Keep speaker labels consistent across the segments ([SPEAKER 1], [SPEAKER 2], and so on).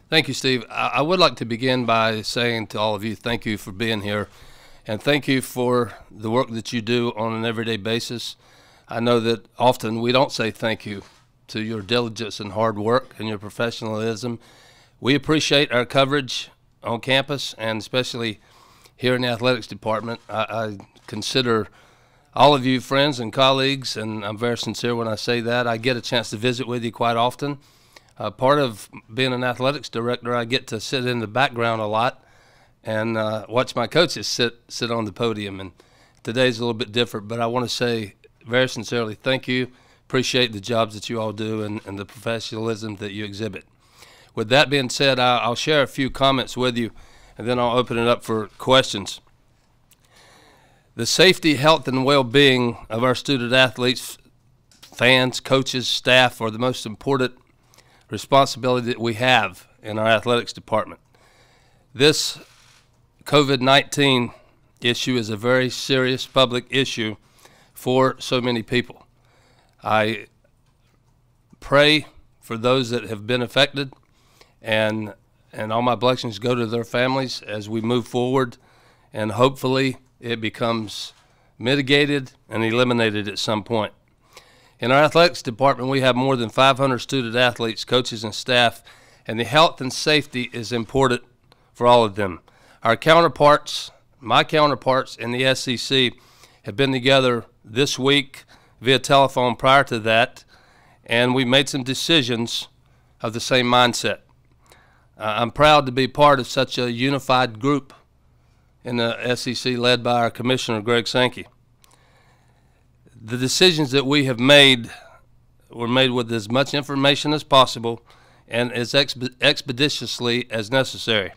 [SPEAKER 1] Thank you, Steve. I would like to begin by saying to all of you, thank you for being here, and thank you for the work that you do on an everyday basis. I know that often we don't say thank you to your diligence and hard work and your professionalism. We appreciate our coverage on campus, and especially here in the athletics department. I consider all of you friends and colleagues, and I'm very sincere when I say that. I get a chance to visit with you quite often. Part of being an athletics director, I get to sit in the background a lot and watch my coaches sit on the podium. And today's a little bit different, but I want to say very sincerely thank you. Appreciate the jobs that you all do and the professionalism that you exhibit. With that being said, I'll share a few comments with you, and then I'll open it up for questions. The safety, health, and well-being of our student athletes, fans, coaches, staff are the most important responsibility that we have in our athletics department. This COVID-19 issue is a very serious public issue for so many people. I pray for those that have been affected, and all my blessings go to their families as we move forward, and hopefully it becomes mitigated and eliminated at some point. In our athletics department, we have more than 500 student athletes, coaches, and staff, and the health and safety is important for all of them. Our counterparts, my counterparts in the SEC, have been together this week via telephone prior to that, and we made some decisions of the same mindset. I'm proud to be part of such a unified group in the SEC led by our Commissioner, Greg Sankey. The decisions that we have made were made with as much information as possible and as expeditiously as necessary.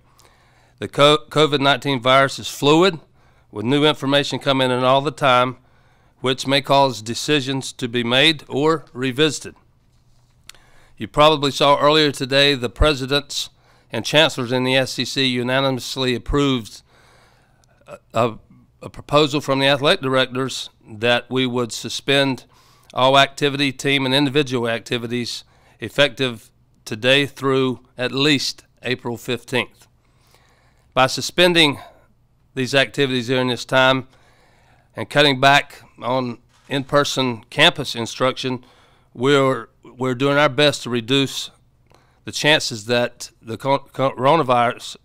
[SPEAKER 1] The COVID-19 virus is fluid, with new information coming in all the time, which may cause decisions to be made or revisited. You probably saw earlier today the presidents and chancellors in the SEC unanimously approved a proposal from the athletic directors that we would suspend all activity, team and individual activities effective today through at least April 15th. By suspending these activities during this time and cutting back on in-person campus instruction, we're doing our best to reduce the chances that the coronavirus,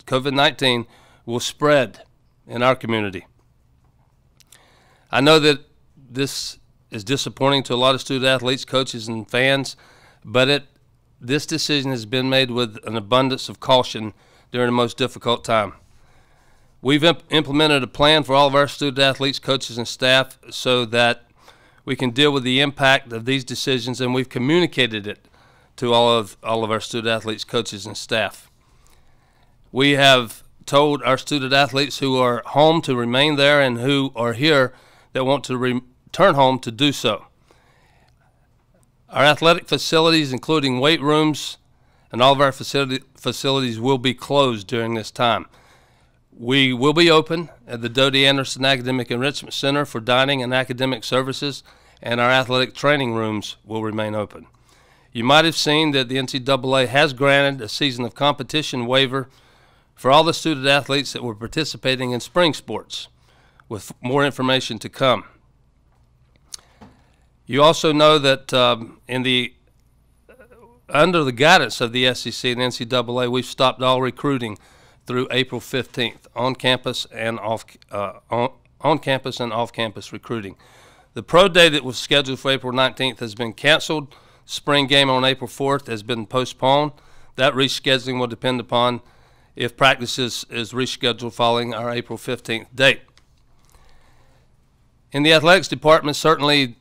[SPEAKER 1] COVID-19, will spread in our community. I know that this is disappointing to a lot of student athletes, coaches, and fans, but this decision has been made with an abundance of caution during the most difficult time. We've implemented a plan for all of our student athletes, coaches, and staff so that we can deal with the impact of these decisions, and we've communicated it to all of our student athletes, coaches, and staff. We have told our student athletes who are home to remain there and who are here that want to return home to do so. Our athletic facilities, including weight rooms, and all of our facilities will be closed during this time. We will be open at the Dodie Anderson Academic Enrichment Center for dining and academic services, and our athletic training rooms will remain open. You might have seen that the NCAA has granted a season of competition waiver for all the student athletes that were participating in spring sports, with more information to come. You also know that under the guidance of the SEC and NCAA, we've stopped all recruiting through April 15th on campus and off-campus recruiting. The pro day that was scheduled for April 19th has been canceled. Spring game on April 4th has been postponed. That rescheduling will depend upon if practice is rescheduled following our April 15th date. In the athletics department, certainly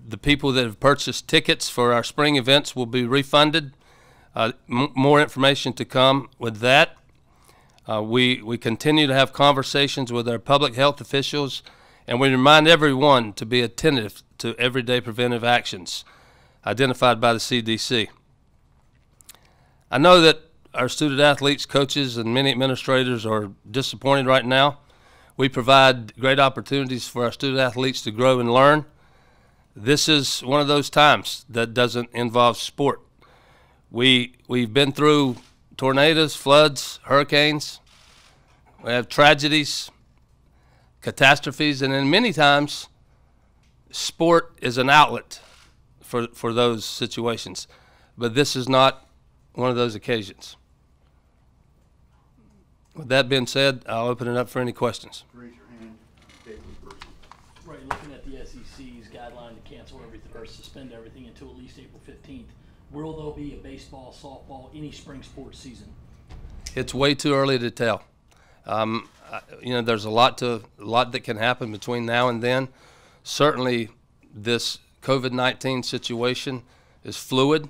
[SPEAKER 1] the people that have purchased tickets for our spring events will be refunded. More information to come with that. We continue to have conversations with our public health officials, and we remind everyone to be attentive to everyday preventive actions identified by the CDC. I know that our student athletes, coaches, and many administrators are disappointed right now. We provide great opportunities for our student athletes to grow and learn. This is one of those times that doesn't involve sport. We've been through tornadoes, floods, hurricanes. We have tragedies, catastrophes, and then many times sport is an outlet for those situations. But this is not one of those occasions. With that being said, I'll open it up for any questions.
[SPEAKER 2] Raise your hand. David first.
[SPEAKER 3] Right, looking at the SEC's guideline to cancel everything or suspend everything until at least April 15th, will there be a baseball, softball, any spring sports season?
[SPEAKER 1] It's way too early to tell. You know, there's a lot that can happen between now and then. Certainly, this COVID-19 situation is fluid.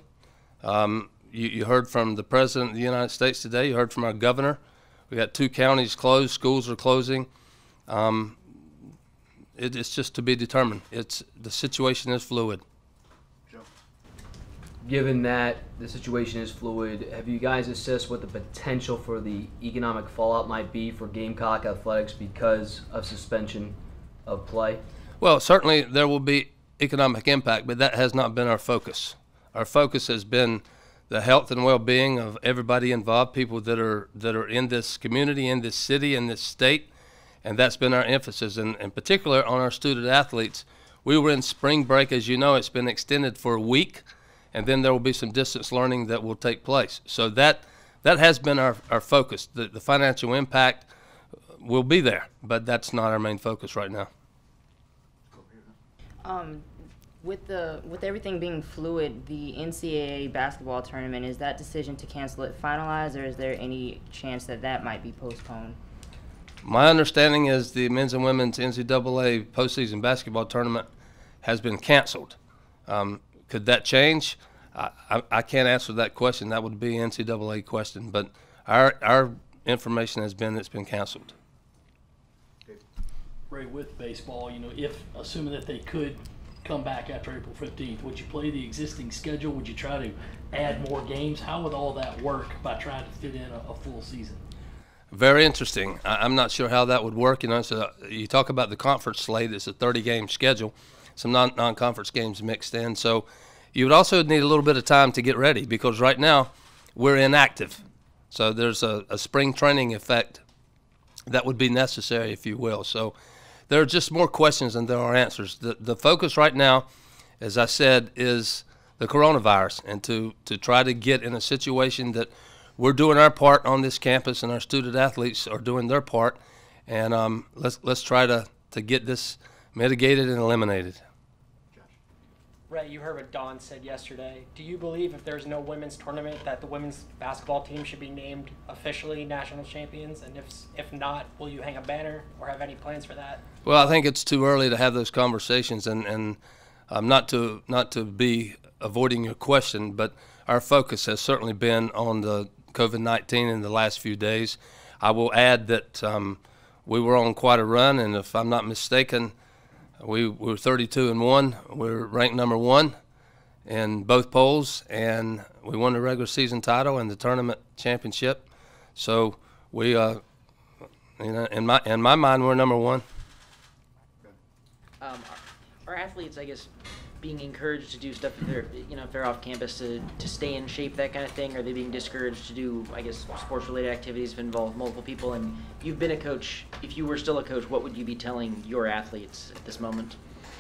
[SPEAKER 1] You heard from the President of the United States today. You heard from our governor. We got 2 counties closed. Schools are closing. It's just to be determined. The situation is fluid.
[SPEAKER 2] Joe.
[SPEAKER 4] Given that the situation is fluid, have you guys assessed what the potential for the economic fallout might be for Gamecock Athletics because of suspension of play?
[SPEAKER 1] Well, certainly there will be economic impact, but that has not been our focus. Our focus has been the health and well-being of everybody involved, people that are in this community, in this city, in this state, and that's been our emphasis. And in particular on our student athletes, we were in spring break. As you know, it's been extended for a week, and then there will be some distance learning that will take place. So that has been our focus. The financial impact will be there, but that's not our main focus right now.
[SPEAKER 5] With everything being fluid, the NCAA basketball tournament, is that decision to cancel it finalized, or is there any chance that that might be postponed?
[SPEAKER 1] My understanding is the men's and women's NCAA postseason basketball tournament has been canceled. Could that change? I can't answer that question. That would be an NCAA question. But our information has been it's been canceled.
[SPEAKER 3] Ray, with baseball, you know, if assuming that they could come back after April 15th, would you play the existing schedule? Would you try to add more games? How would all that work by trying to fit in a full season?
[SPEAKER 1] Very interesting. I'm not sure how that would work. You know, so you talk about the conference slate. It's a 30-game schedule, some non-conference games mixed in. So you would also need a little bit of time to get ready because right now we're inactive. So there's a spring training effect that would be necessary, if you will. So there are just more questions than there are answers. The focus right now, as I said, is the coronavirus and to try to get in a situation that we're doing our part on this campus and our student athletes are doing their part. And let's try to get this mitigated and eliminated.
[SPEAKER 6] Ray, you heard what Dawn said yesterday. Do you believe if there's no women's tournament that the women's basketball team should be named officially national champions? And if not, will you hang a banner or have any plans for that?
[SPEAKER 1] Well, I think it's too early to have those conversations, and not to be avoiding your question, but our focus has certainly been on the COVID-19 in the last few days. I will add that we were on quite a run, and if I'm not mistaken, we were 32-1. We're ranked #1 in both polls, and we won the regular season title and the tournament championship. So we, you know, in my mind, we're #1.
[SPEAKER 7] Are athletes, I guess, being encouraged to do stuff if they're, you know, if they're off campus to stay in shape, that kind of thing? Are they being discouraged to do, I guess, sports-related activities that involve multiple people? And you've been a coach. If you were still a coach, what would you be telling your athletes at this moment?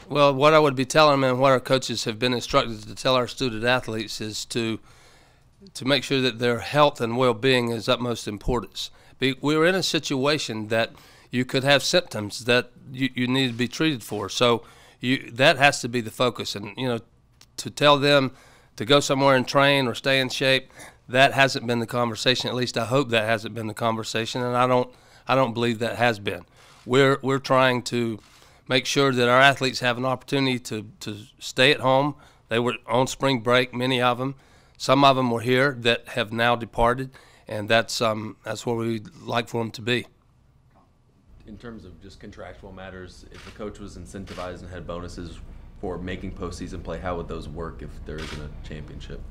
[SPEAKER 1] Well, what I would be telling them and what our coaches have been instructed to tell our student athletes is to make sure that their health and well-being is utmost importance. We're in a situation that you could have symptoms that you need to be treated for. So that has to be the focus. And, you know, to tell them to go somewhere and train or stay in shape, that hasn't been the conversation. At least I hope that hasn't been the conversation, and I don't believe that has been. We're trying to make sure that our athletes have an opportunity to stay at home. They were on spring break, many of them. Some of them were here that have now departed, and that's where we'd like for them to be.
[SPEAKER 8] In terms of just contractual matters, if a coach was incentivized and had bonuses for making postseason play, how would those work if there isn't a championship?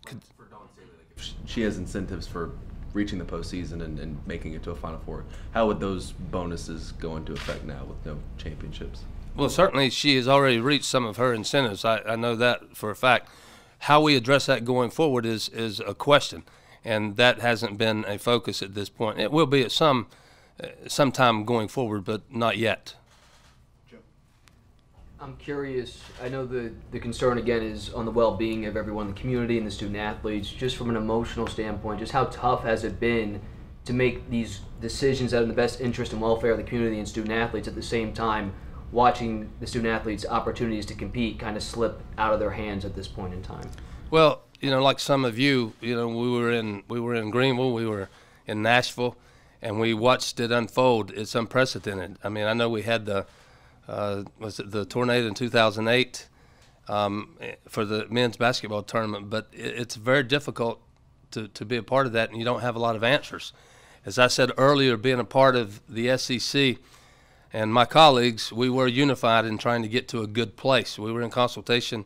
[SPEAKER 8] For Dawn Staley, if she has incentives for reaching the postseason and making it to a Final Four, how would those bonuses go into effect now with no championships?
[SPEAKER 1] Well, certainly she has already reached some of her incentives. I know that for a fact. How we address that going forward is a question. and that hasn't been a focus at this point. It will be at some time going forward, but not yet.
[SPEAKER 4] I'm curious, I know the concern again is on the well-being of everyone in the community and the student athletes. Just from an emotional standpoint, just how tough has it been to make these decisions that are in the best interest and welfare of the community and student athletes, at the same time watching the student athletes' opportunities to compete kind of slip out of their hands at this point in time?
[SPEAKER 1] Well, like some of you, we were in Greenville, we were in Nashville, and we watched it unfold. It's unprecedented. I mean, I know we had the tornado in 2008 for the men's basketball tournament, but it's very difficult to be a part of that, and you don't have a lot of answers. As I said earlier, being a part of the SEC and my colleagues, we were unified in trying to get to a good place. We were in consultation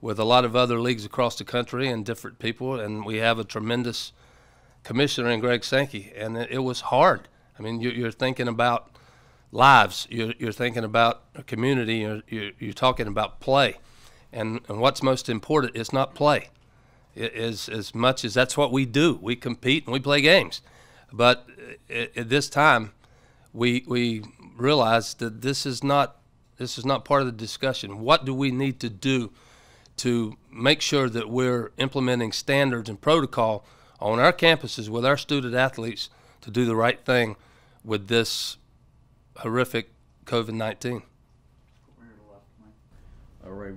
[SPEAKER 1] with a lot of other leagues across the country and different people, and we have a tremendous commissioner in Greg Sankey, and it was hard. I mean, you're thinking about lives, you're thinking about a community, you're talking about play, and what's most important is not play. It is as much as that's what we do. We compete and we play games, but at this time, we realize that this is not part of the discussion. What do we need to do to make sure that we're implementing standards and protocol on our campuses with our student athletes to do the right thing with this horrific COVID-19?
[SPEAKER 9] All right.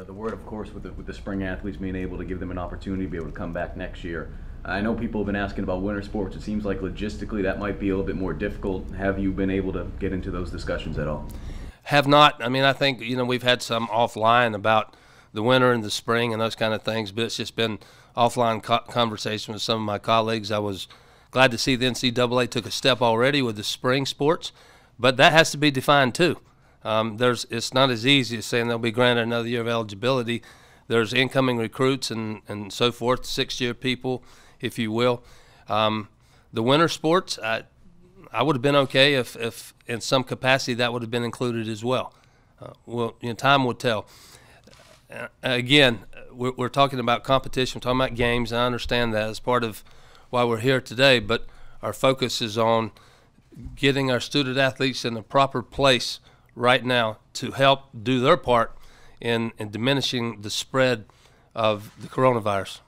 [SPEAKER 9] The word, of course, with the spring athletes being able to give them an opportunity to be able to come back next year. I know people have been asking about winter sports. It seems like logistically that might be a little bit more difficult. Have you been able to get into those discussions at all?
[SPEAKER 1] Have not. I mean, I think, we've had some offline about the winter and the spring and those kind of things, but it's just been offline conversation with some of my colleagues. I was glad to see the NCAA took a step already with the spring sports, but that has to be defined too. It's not as easy as saying they'll be granted another year of eligibility. There's incoming recruits and so forth, sixth-year people, if you will. The winter sports, I would have been okay if in some capacity that would have been included as well. Well, time will tell. Again, we're talking about competition, we're talking about games, and I understand that as part of why we're here today, but our focus is on getting our student athletes in the proper place right now to help do their part in diminishing the spread of the coronavirus.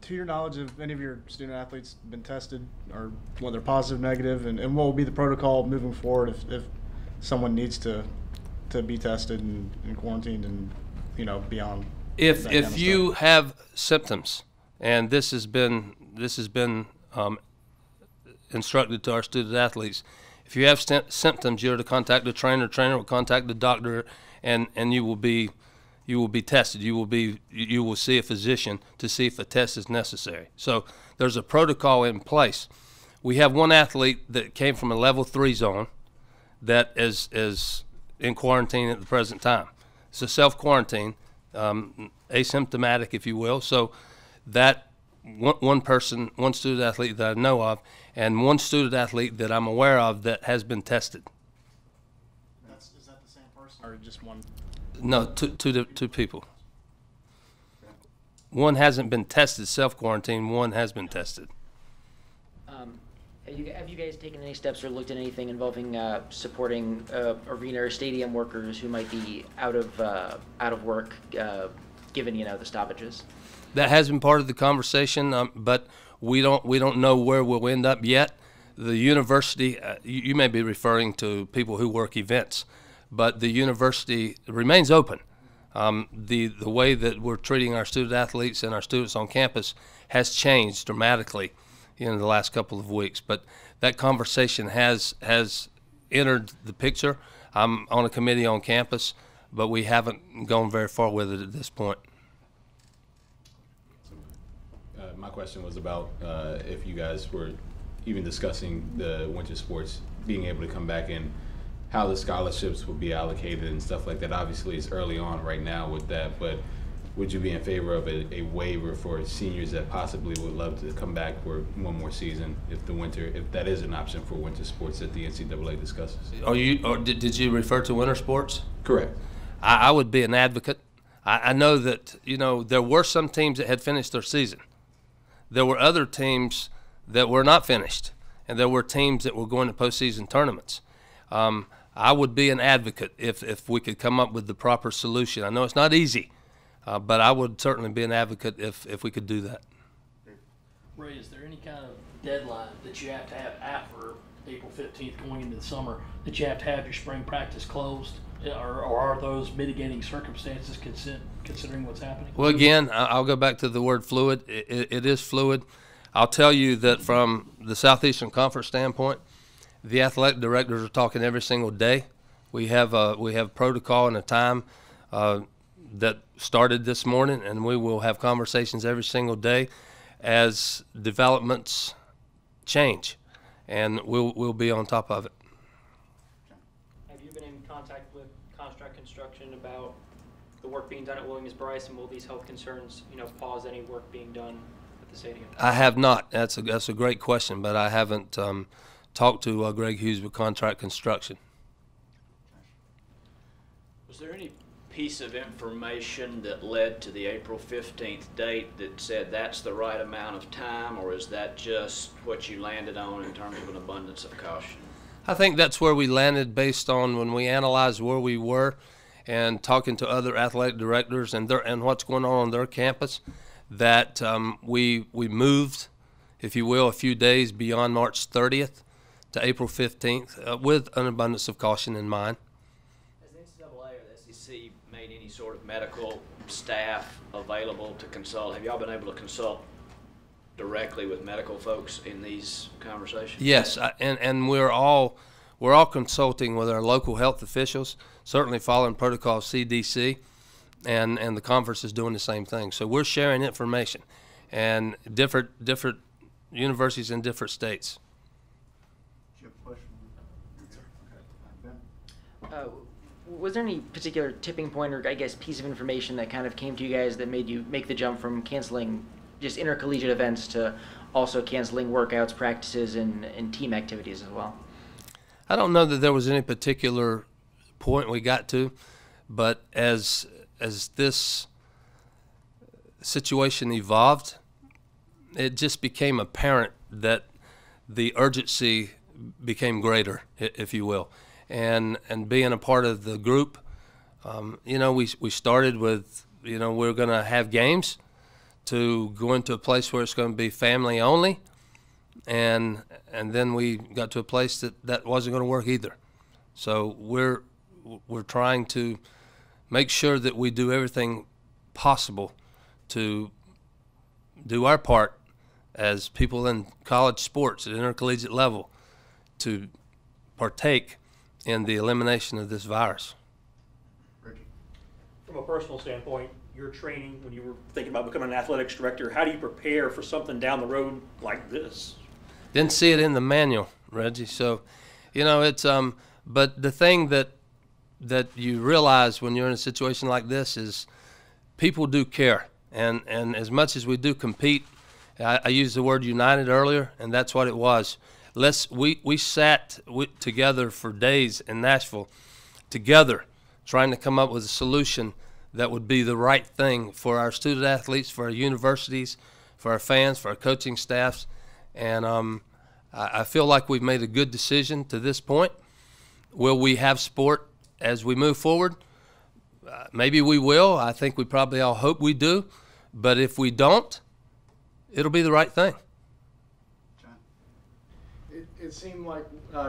[SPEAKER 10] To your knowledge, have any of your student athletes been tested, or whether positive, negative, and what will be the protocol moving forward if someone needs to be tested and quarantined and beyond?
[SPEAKER 1] If you have symptoms, and this has been instructed to our student athletes, if you have symptoms, you're to contact the trainer. Trainer will contact the doctor, and you will be tested. You will see a physician to see if a test is necessary. So there's a protocol in place. We have one athlete that came from a level 3 zone that is in quarantine at the present time. It's a self-quarantine, asymptomatic, if you will. So that one student athlete that I know of, and one student athlete that I'm aware of that has been tested.
[SPEAKER 10] Is that the same person, or just one?
[SPEAKER 1] No, two people. One hasn't been tested, self-quarantine. One has been tested.
[SPEAKER 7] Have you guys taken any steps or looked at anything involving supporting arena or stadium workers who might be out of work, given the stoppages?
[SPEAKER 1] That has been part of the conversation, but we don't know where we'll end up yet. The university, you may be referring to people who work events, but the university remains open. The way that we're treating our student athletes and our students on campus has changed dramatically in the last couple of weeks, but that conversation has entered the picture. I'm on a committee on campus, but we haven't gone very far with it at this point.
[SPEAKER 11] My question was about if you guys were even discussing the winter sports being able to come back in, how the scholarships will be allocated and stuff like that. Obviously, it's early on right now with that, but would you be in favor of a waiver for seniors that possibly would love to come back for one more season if that is an option for winter sports that the NCAA discusses?
[SPEAKER 1] Did you refer to winter sports?
[SPEAKER 11] Correct.
[SPEAKER 1] I would be an advocate. I know that, there were some teams that had finished their season. There were other teams that were not finished, and there were teams that were going to postseason tournaments. I would be an advocate if we could come up with the proper solution. I know it's not easy, but I would certainly be an advocate if we could do that.
[SPEAKER 3] Ray, is there any kind of deadline that you have to have after April 15th going into the summer that you have to have your spring practice closed? Or are those mitigating circumstances considering what's happening?
[SPEAKER 1] Well, again, I'll go back to the word fluid. It is fluid. I'll tell you that from the Southeastern Conference standpoint, the athletic directors are talking every single day. We have protocol and a time that started this morning, and we will have conversations every single day as developments change, and we'll be on top of it.
[SPEAKER 6] Have you been in contact with Construct Construction about the work being done at Williams-Brice, and will these health concerns, pause any work being done at the stadium?
[SPEAKER 1] I have not. That's a great question, but I haven't talked to Greg Hughes with Contract Construction.
[SPEAKER 12] Was there any piece of information that led to the April 15th date that said that's the right amount of time, or is that just what you landed on in terms of an abundance of caution?
[SPEAKER 1] I think that's where we landed based on when we analyzed where we were and talking to other athletic directors and what's going on their campus, that we moved, if you will, a few days beyond March 30th to April 15th with an abundance of caution in mind.
[SPEAKER 12] Has the NCAA or the SEC made any sort of medical staff available to consult? Have y'all been able to consult directly with medical folks in these conversations?
[SPEAKER 1] Yes, and we're all consulting with our local health officials, certainly following protocol CDC, and the conference is doing the same thing. So we're sharing information, and different universities in different states.
[SPEAKER 2] Do you have a question? Ben?
[SPEAKER 7] Was there any particular tipping point or, I guess, piece of information that kind of came to you guys that made you make the jump from canceling just intercollegiate events to also canceling workouts, practices, and team activities as well?
[SPEAKER 1] I don't know that there was any particular point we got to, but as this situation evolved, it just became apparent that the urgency became greater, if you will. And being a part of the group, we started with, we're going to have games, to go into a place where it's going to be family only, and then we got to a place that wasn't going to work either. So we're trying to make sure that we do everything possible to do our part as people in college sports at intercollegiate level to partake in the elimination of this virus.
[SPEAKER 2] Reggie?
[SPEAKER 13] From a personal standpoint, your training when you were thinking about becoming an athletics director, how do you prepare for something down the road like this?
[SPEAKER 1] Didn't see it in the manual, Reggie. So, it's but the thing that you realize when you're in a situation like this is people do care, and as much as we do compete, I used the word united earlier, and that's what it was. We sat together for days in Nashville together, trying to come up with a solution that would be the right thing for our student athletes, for our universities, for our fans, for our coaching staffs. And I feel like we've made a good decision to this point. Will we have sport as we move forward? Maybe we will. I think we probably all hope we do. But if we don't, it'll be the right thing.
[SPEAKER 14] It seemed like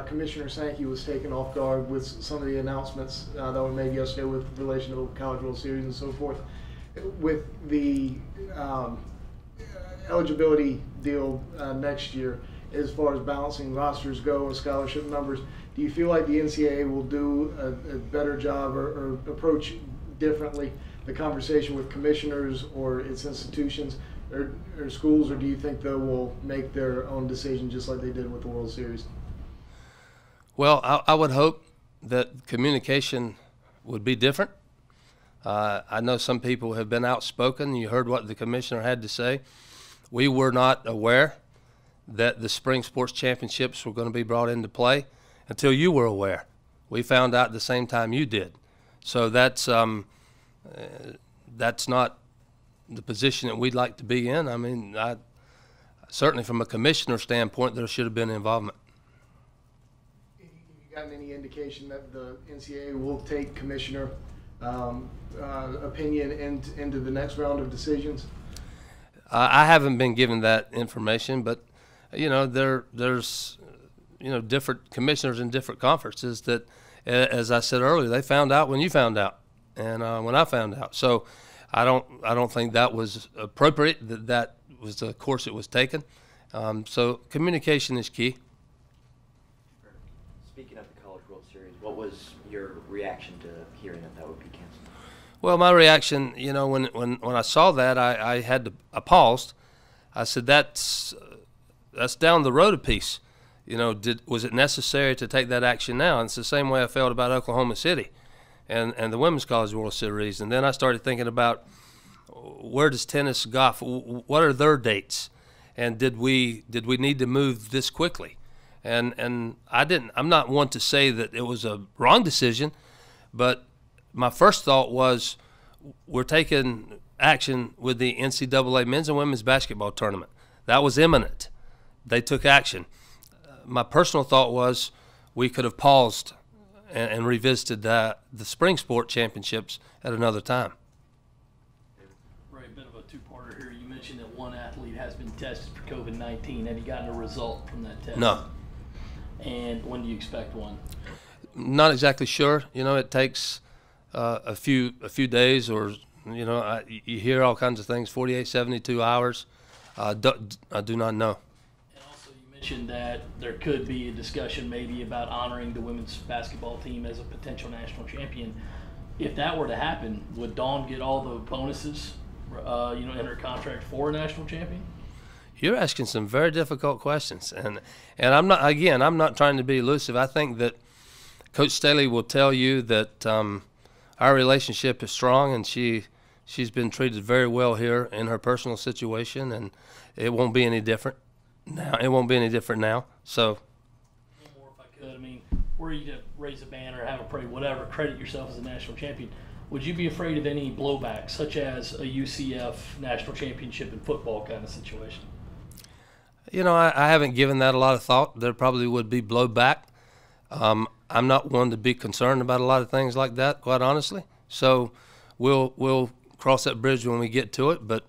[SPEAKER 14] Commissioner Sankey was taken off guard with some of the announcements that were made yesterday with relation to the College World Series and so forth. With the eligibility deal next year, as far as balancing rosters go and scholarship numbers, do you feel like the NCAA will do a better job or approach differently the conversation with commissioners or its institutions or schools, or do you think they will make their own decision just like they did with the World Series?
[SPEAKER 1] Well, I would hope that communication would be different. I know some people have been outspoken. You heard what the commissioner had to say. We were not aware that the spring sports championships were going to be brought into play until you were aware. We found out at the same time you did. So that's that's not the position that we'd like to be in. I mean, certainly from a commissioner standpoint, there should have been involvement.
[SPEAKER 14] Have you gotten any indication that the NCAA will take commissioner opinion into the next round of decisions?
[SPEAKER 1] I haven't been given that information, but you know, there's you know, different commissioners in different conferences that, as I said earlier, they found out when you found out, and when I found out. So I don't think that was appropriate. That was the course it was taken. So communication is key.
[SPEAKER 15] Speaking of the College World Series, what was your reaction to hearing that would be canceled?
[SPEAKER 1] Well, my reaction, you know, when I saw that, I paused. I said, that's down the road a piece. You know, was it necessary to take that action now? And it's the same way I felt about Oklahoma City and the Women's College World Series. And then I started thinking about, where does tennis, golf, what are their dates? And did we need to move this quickly? And I'm not one to say that it was a wrong decision, but my first thought was, we're taking action with the NCAA men's and women's basketball tournament. That was imminent. They took action. My personal thought was, we could have paused and revisited the spring sport championships at another time.
[SPEAKER 3] Right, a bit of a two-parter here. You mentioned that one athlete has been tested for COVID-19. Have you gotten a result from that test?
[SPEAKER 1] No.
[SPEAKER 3] And when do you expect one?
[SPEAKER 1] Not exactly sure. You know, it takes a few days, or you know, you hear all kinds of things. 48, 72 hours. I do not know.
[SPEAKER 3] Mentioned that there could be a discussion maybe about honoring the women's basketball team as a potential national champion. If that were to happen, would Dawn get all the bonuses, you know, in her contract for a national champion?
[SPEAKER 1] You're asking some very difficult questions, and I'm not trying to be elusive. I think that Coach Staley will tell you that our relationship is strong, and she's been treated very well here in her personal situation, and it won't be any different. Now it won't be any different now. So,
[SPEAKER 3] one more, if I could. I mean, were you to raise a banner, have a parade, whatever, credit yourself as a national champion, would you be afraid of any blowback, such as a UCF national championship in football kind of situation?
[SPEAKER 1] You know, I haven't given that a lot of thought. There probably would be blowback. I'm not one to be concerned about a lot of things like that, quite honestly. So, we'll cross that bridge when we get to it. But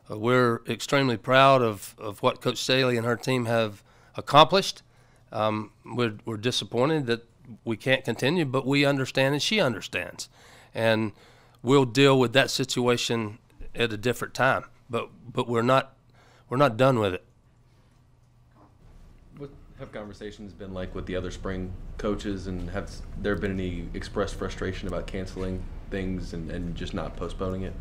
[SPEAKER 1] we're extremely proud of what Coach Staley and her team have accomplished. We're disappointed that we can't continue, but we understand and she understands. And we'll deal with that situation at a different time. But we're not done with it.
[SPEAKER 8] What have conversations been like with the other spring coaches, and have there been any expressed frustration about canceling things and just not postponing it?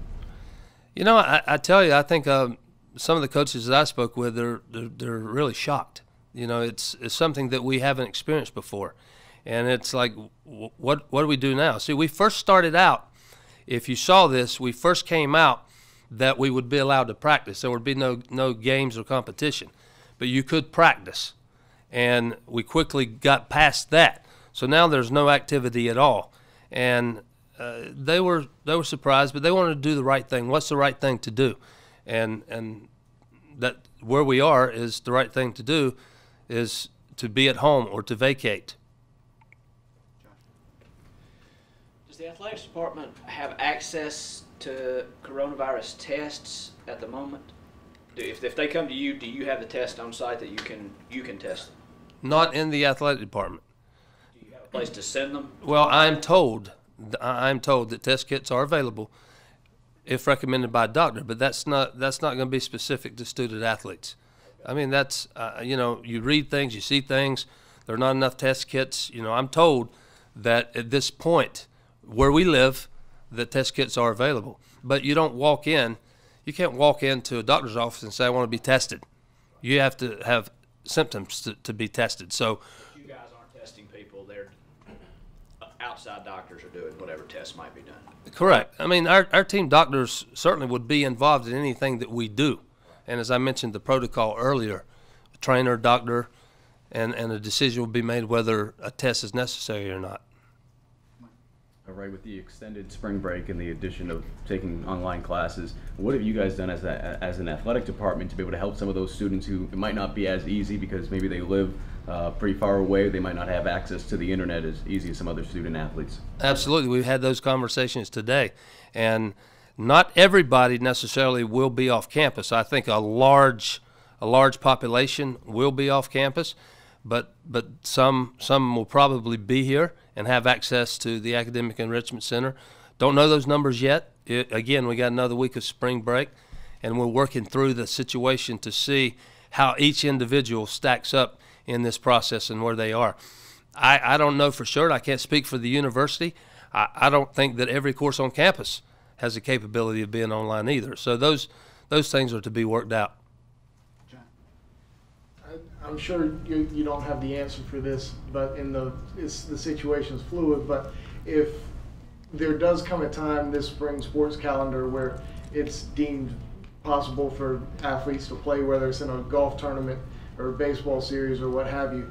[SPEAKER 1] You know, I tell you, I think some of the coaches that I spoke with, they're really shocked. You know, it's something that we haven't experienced before, and it's like, what do we do now? See, we first started out. If you saw this, we first came out that we would be allowed to practice. There would be no games or competition, but you could practice, and we quickly got past that. So now there's no activity at all, and they were surprised, but they wanted to do the right thing. What's the right thing to do? And that where we are is the right thing to do is to be at home or to vacate.
[SPEAKER 12] Does the athletics department have access to coronavirus tests at the moment? If they come to you, do you have the test on site that you can test them?
[SPEAKER 1] Not in the athletic department.
[SPEAKER 12] Do you have a place to send them?
[SPEAKER 1] Well, I'm told that test kits are available if recommended by a doctor, but that's not going to be specific to student athletes. I mean, that's you know, you read things, you see things. There are not enough test kits. You know, I'm told that at this point where we live, that test kits are available, but you don't walk in. You can't walk into a doctor's office and say, I want to be tested. You have to have symptoms to be tested. So
[SPEAKER 12] you guys aren't testing people. They're outside doctors are doing whatever tests might be done.
[SPEAKER 1] Correct. I mean, our team doctors certainly would be involved in anything that we do. And as I mentioned the protocol earlier, a trainer, doctor, and a decision will be made whether a test is necessary or not.
[SPEAKER 9] All right, with the extended spring break and the addition of taking online classes, what have you guys done as an athletic department to be able to help some of those students who it might not be as easy because maybe they live pretty far away, they might not have access to the internet as easy as some other student athletes?
[SPEAKER 1] Absolutely. We've had those conversations today. And not everybody necessarily will be off campus. I think a large population will be off campus, but some will probably be here and have access to the Academic Enrichment Center. Don't know those numbers yet. Again, we got another week of spring break, and we're working through the situation to see how each individual stacks up in this process and where they are. I don't know for sure. I can't speak for the university. I don't think that every course on campus has the capability of being online either. So those things are to be worked out.
[SPEAKER 14] I'm sure you don't have the answer for this, but the situation is fluid. But if there does come a time this spring sports calendar where it's deemed possible for athletes to play, whether it's in a golf tournament or a baseball series or what have you,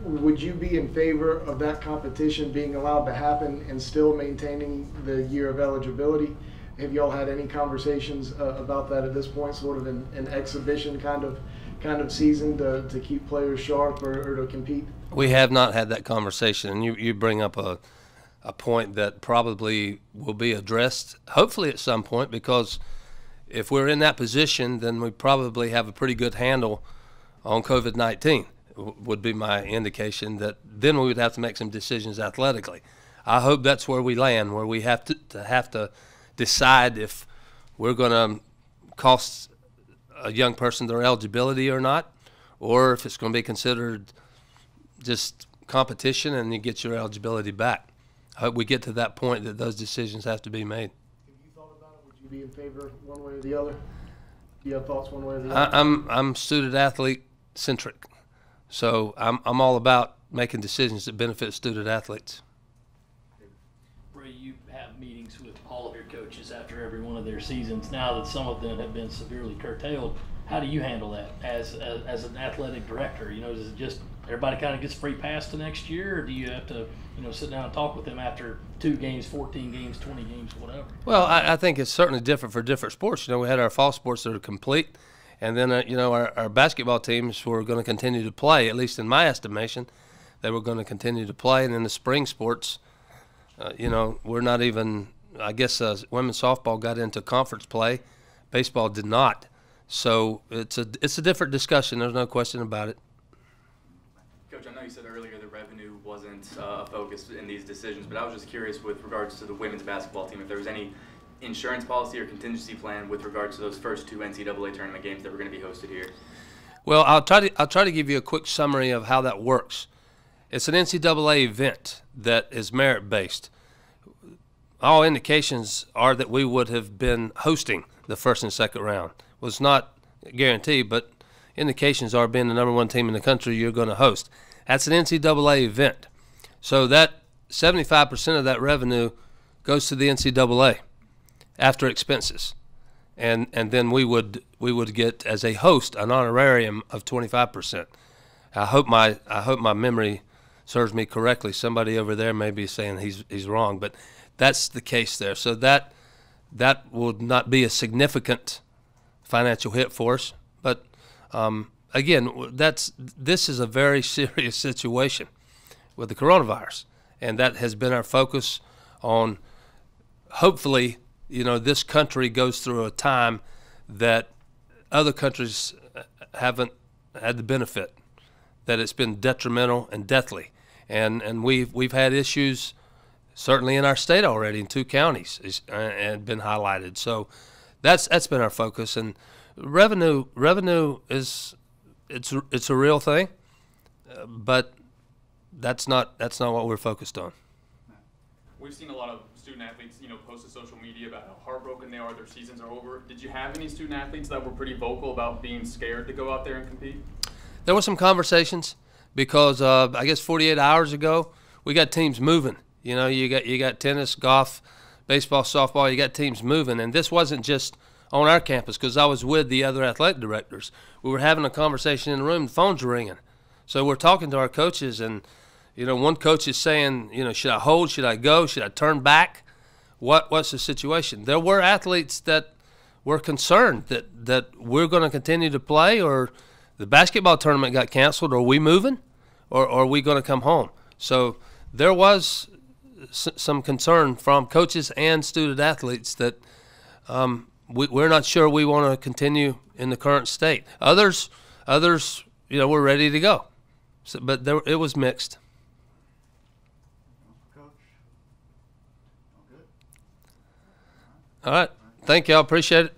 [SPEAKER 14] would you be in favor of that competition being allowed to happen and still maintaining the year of eligibility? Have y'all had any conversations about that at this point, sort of an exhibition kind of season to keep players sharp or to compete?
[SPEAKER 1] We have not had that conversation, and you bring up a point that probably will be addressed hopefully at some point, because if we're in that position, then we probably have a pretty good handle on COVID-19. Would be my indication that then we would have to make some decisions athletically. I hope that's where we land, where we have to decide if we're going to cost a young person their eligibility or not, or if it's going to be considered just competition and you get your eligibility back. I hope we get to that point that those decisions have to be made.
[SPEAKER 14] Have you thought about it? Would you be in favor one way or the other? Do you have thoughts one way or the other?
[SPEAKER 1] I'm student athlete centric. So I'm all about making decisions that benefit student athletes.
[SPEAKER 3] Ray, you have meetings with all of your coaches after every one of their seasons. Now that some of them have been severely curtailed, how do you handle that as an athletic director? You know, is it just everybody kind of gets free pass to next year, or do you have to, sit down and talk with them after 2 games, 14 games, 20 games, whatever?
[SPEAKER 1] Well, I think it's certainly different for different sports. We had our fall sports that are complete. And then, our basketball teams were going to continue to play, at least in my estimation. They were going to continue to play. And then the spring sports, we're not even, I guess women's softball got into conference play. Baseball did not. So it's a different discussion. There's no question about it.
[SPEAKER 16] Coach, I know you said earlier that revenue wasn't a focus in these decisions, but I was just curious with regards to the women's basketball team, if there was any insurance policy or contingency plan with regards to those first 2 NCAA tournament games that were going to be hosted here?
[SPEAKER 1] Well, I'll try to give you a quick summary of how that works. It's an NCAA event that is merit-based. All indications are that we would have been hosting the first and second round. Well, it's not guaranteed, but indications are, being the #1 team in the country, you're going to host. That's an NCAA event. So that 75% of that revenue goes to the NCAA after expenses, and then we would get, as a host, an honorarium of 25%. I hope my memory serves me correctly. Somebody over there may be saying he's wrong, but that's the case there. So that would not be a significant financial hit for us. But again, this is a very serious situation with the coronavirus, and that has been our focus on. Hopefully, this country goes through a time that other countries haven't had the benefit, that it's been detrimental and deathly. And we've had issues certainly in our state already, in 2 counties, and been highlighted. So that's been our focus. And revenue is it's a real thing, but that's not what we're focused on.
[SPEAKER 16] We've seen a lot of student athletes, post to social media about how heartbroken they are, their seasons are over. Did you have any student athletes that were pretty vocal about being scared to go out there and compete?
[SPEAKER 1] There were some conversations because I guess 48 hours ago we got teams moving. You got tennis, golf, baseball, softball. You got teams moving, and this wasn't just on our campus, because I was with the other athletic directors. We were having a conversation in the room. The phones were ringing, so we're talking to our coaches, and You know, one coach is saying, you know, should I hold? Should I go? Should I turn back? What's the situation? There were athletes that were concerned that we're going to continue to play, or the basketball tournament got canceled. Are we moving, or are we going to come home? So there was some concern from coaches and student athletes that we're not sure we want to continue in the current state. Others, you know, we're ready to go. So, but it was mixed.
[SPEAKER 2] Coach? All good?
[SPEAKER 1] All right. Thank you. I appreciate it.